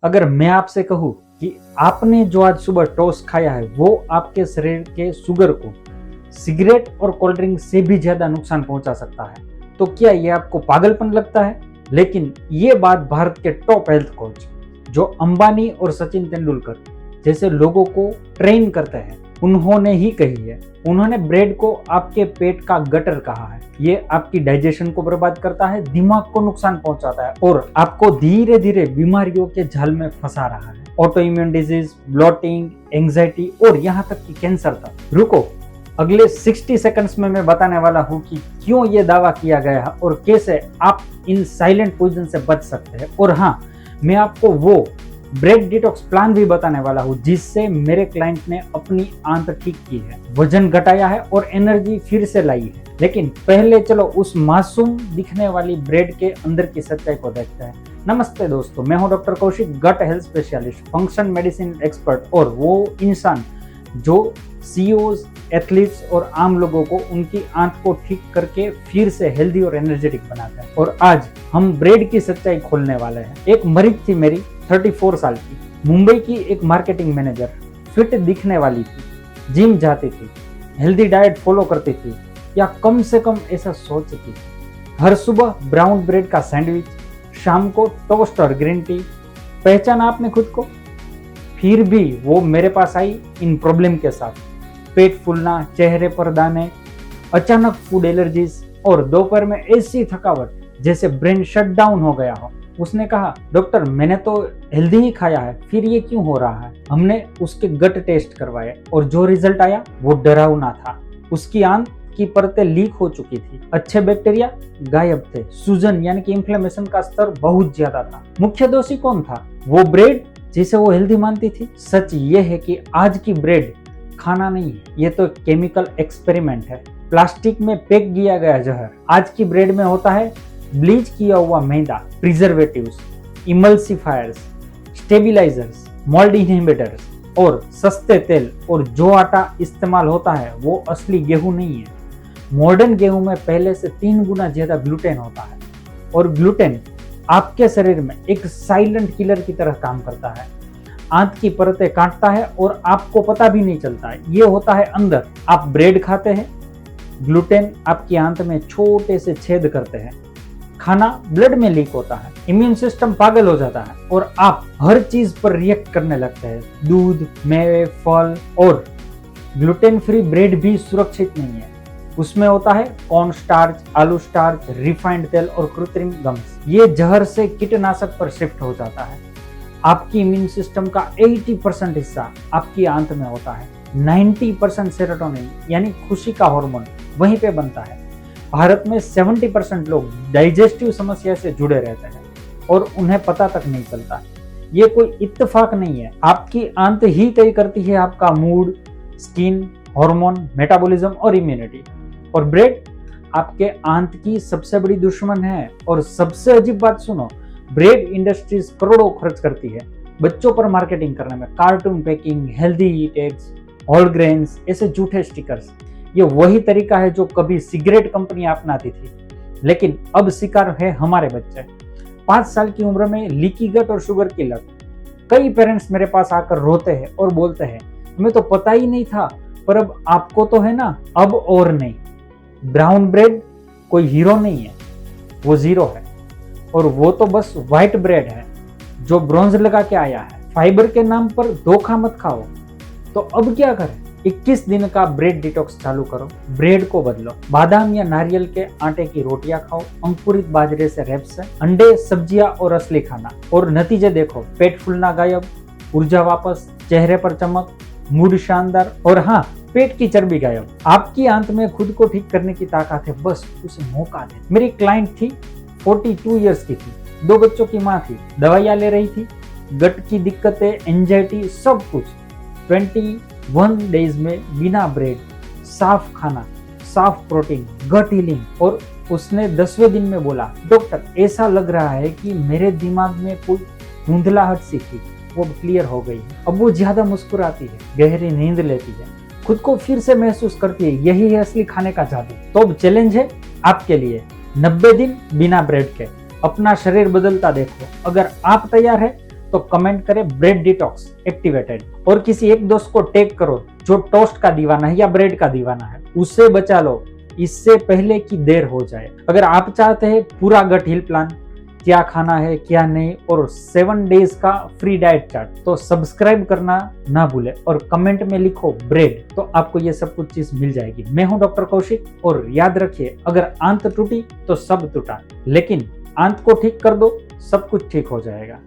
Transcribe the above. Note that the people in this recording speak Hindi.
अगर मैं आपसे कहूं कि आपने जो आज सुबह टोस्ट खाया है वो आपके शरीर के शुगर को सिगरेट और कोल्ड ड्रिंक से भी ज्यादा नुकसान पहुंचा सकता है, तो क्या ये आपको पागलपन लगता है? लेकिन ये बात भारत के टॉप हेल्थ कोच जो अंबानी और सचिन तेंदुलकर जैसे लोगों को ट्रेन करते हैं उन्होंने ही कही है। उन्होंने ब्रेड को आपके पेट का गटर कहा है। ये आपकी डाइजेशन को बर्बाद करता है, दिमाग को नुकसान पहुंचाता है और आपको धीरे धीरे बीमारियों के जाल में फंसा रहा है। Autoimmune disease, bloating, anxiety और यहाँ तक कि कैंसर तक। रुको, अगले 60 सेकंड्स में मैं बताने वाला हूँ कि क्यों ये दावा किया गया है और कैसे आप इन साइलेंट पॉइजन से बच सकते हैं। और हाँ, मैं आपको वो ब्रेड डिटॉक्स प्लान भी बताने वाला हूँ जिससे मेरे क्लाइंट ने अपनी आंत ठीक की है, वजन घटाया है और एनर्जी फिर से लाई है। लेकिन पहले चलो उस मासूम दिखने वाली ब्रेड के अंदर की सच्चाई को देखते हैं। नमस्ते दोस्तों, मैं हूँ doctor Kaushik, gut health specialist, function medicine expert और वो इंसान जो सीईओज, एथलीट्स और आम लोगों को उनकी आंत को ठीक करके फिर से हेल्दी और एनर्जेटिक बनाता है। और आज हम ब्रेड की सच्चाई खोलने वाले हैं। एक मरीज थी मेरी 34 साल की, मुंबई की एक मार्केटिंग मैनेजर, फिट दिखने वाली थी, जिम जाती थी, हेल्दी डाइट फॉलो करती थी या कम से कम ऐसा सोचती थी। हर सुबह ब्राउन ब्रेड का सैंडविच, शाम को टोस्ट और ग्रीन टी। पहचाना आपने खुद को? फिर भी वो मेरे पास आई इन प्रॉब्लम के साथ, पेट फूलना, चेहरे पर दाने, अचानक फूड एलर्जीज और दोपहर में ऐसी थकावट जैसे ब्रेन शट डाउन हो गया हो। उसने कहा, डॉक्टर मैंने तो हेल्दी ही खाया है, फिर ये क्यों हो रहा है? हमने उसके गट टेस्ट करवाए और जो रिजल्ट आया वो डरावना था। उसकी आंत की परतें लीक हो चुकी थी, अच्छे बैक्टीरिया गायब थे, सूजन यानी कि इन्फ्लेमेशन का स्तर बहुत ज्यादा था। मुख्य दोषी कौन था? वो ब्रेड जिसे वो हेल्दी मानती थी। सच ये है कि आज की ब्रेड खाना नहीं है, ये तो केमिकल एक्सपेरिमेंट है, प्लास्टिक में पैक किया गया जहर। आज की ब्रेड में होता है ब्लीच किया हुआ मैदा, preservatives, emulsifiers, stabilisers, mould inhibitors और सस्ते तेल। और जो आटा इस्तेमाल होता है वो असली गेहूं नहीं है। मॉडर्न गेहूं में पहले से 3 गुना ज्यादा ग्लूटेन होता है और ग्लूटेन आपके शरीर में एक साइलेंट किलर की तरह काम करता है। आंत की परतें काटता है और आपको पता भी नहीं चलता है। ये होता है अंदर। आप ब्रेड खाते हैं, ग्लूटेन आपकी आंत में छोटे से छेद करते हैं, खाना ब्लड में लीक होता है, इम्यून सिस्टम पागल हो जाता है और आप हर चीज पर रिएक्ट करने लगते हैं। दूध, मेवे, फल और ग्लूटेन फ्री ब्रेड भी सुरक्षित नहीं है। उसमें होता है कॉर्न स्टार्च, आलू स्टार्च, रिफाइंड तेल और कृत्रिम गम्स। ये जहर से कीटनाशक पर शिफ्ट हो जाता है। आपकी इम्यून सिस्टम का 80% हिस्सा आपकी आंत में होता है। 90% सेरोटोनिन यानी खुशी का हार्मोन वहीं पे बनता है। भारत में 70% लोग डाइजेस्टिव समस्या से जुड़े रहते हैं और उन्हें पता तक नहीं चलता। ये कोई इत्तेफाक नहीं है। आपकी आंत ही तय करती है आपका मूड, स्किन, हार्मोन, मेटाबॉलिज्म और इम्यूनिटी। और ब्रेड आपके आंत की सबसे बड़ी दुश्मन है। और सबसे अजीब बात सुनो, ब्रेड इंडस्ट्रीज करोड़ों खर्च करती है बच्चों पर मार्केटिंग करने में, cartoon packing, healthy tags, whole grains, ऐसे झूठे स्टिकर्स। ये वही तरीका है जो कभी सिगरेट कंपनी अपनाती थी, लेकिन अब शिकार है हमारे बच्चे। 5 साल की उम्र में लीकी गट और शुगर की लत। कई पेरेंट्स मेरे पास आकर रोते हैं और बोलते हैं, हमें तो पता ही नहीं था, पर अब आपको तो है ना, अब और नहीं। ब्राउन ब्रेड कोई हीरो नहीं है, वो जीरो है। और वो तो बस व्हाइट ब्रेड है जो ब्रॉन्ज लगा के आया है। फाइबर के नाम पर धोखा मत खाओ। तो अब क्या करें? 21 दिन का ब्रेड डिटॉक्स चालू करो। ब्रेड को बदलो, बादाम या नारियल के आटे की रोटियां खाओ, अंकुरित बाजरे से रैप्स, अंडे, सब्जियां और असली खाना। और नतीजे देखो, पेट फूलना गायब, ऊर्जा वापस, चेहरे पर चमक, मूड शानदार और हाँ, पेट की चर्बी गायब। आपकी आंत में खुद को ठीक करने की ताकत है, बस उसे मौका दे। मेरी क्लाइंट थी, 42 इयर्स की थी, 2 बच्चों की माँ थी, दवाइयाँ ले रही थी, गट की दिक्कतें, एंजाइटी, सब कुछ 21 डेज में बिना ब्रेड, साफ खाना, साफ प्रोटीन, गट हीलिंग। और उसने 10वें दिन में बोला, डॉक्टर ऐसा लग रहा है कि मेरे दिमाग में कोई धुंधलाहट सी थी, वो क्लियर हो गई है। अब वो ज्यादा मुस्कुराती है, गहरी नींद लेती है, खुद को फिर से महसूस करती है। यही है असली खाने का जादू। तो अब चैलेंज है आपके लिए, 90 दिन बिना ब्रेड के, अपना शरीर बदलता देखो। अगर आप तैयार है तो कमेंट करें ब्रेड डिटॉक्स एक्टिवेटेड और किसी एक दोस्त को टैग करो जो टोस्ट का दीवाना है या ब्रेड का दीवाना है, उसे बचा लो इससे पहले कि देर हो जाए। अगर आप चाहते हैं पूरा गट हील प्लान, क्या खाना है क्या नहीं और 7 डेज का फ्री डाइट चार्ट, तो सब्सक्राइब करना ना भूले और कमेंट में लिखो ब्रेड, तो आपको ये सब कुछ चीज मिल जाएगी। मैं हूं डॉक्टर कौशिक और याद रखिए, अगर आंत टूटी तो सब टूटा, लेकिन आंत को ठीक कर दो सब कुछ ठीक हो जाएगा।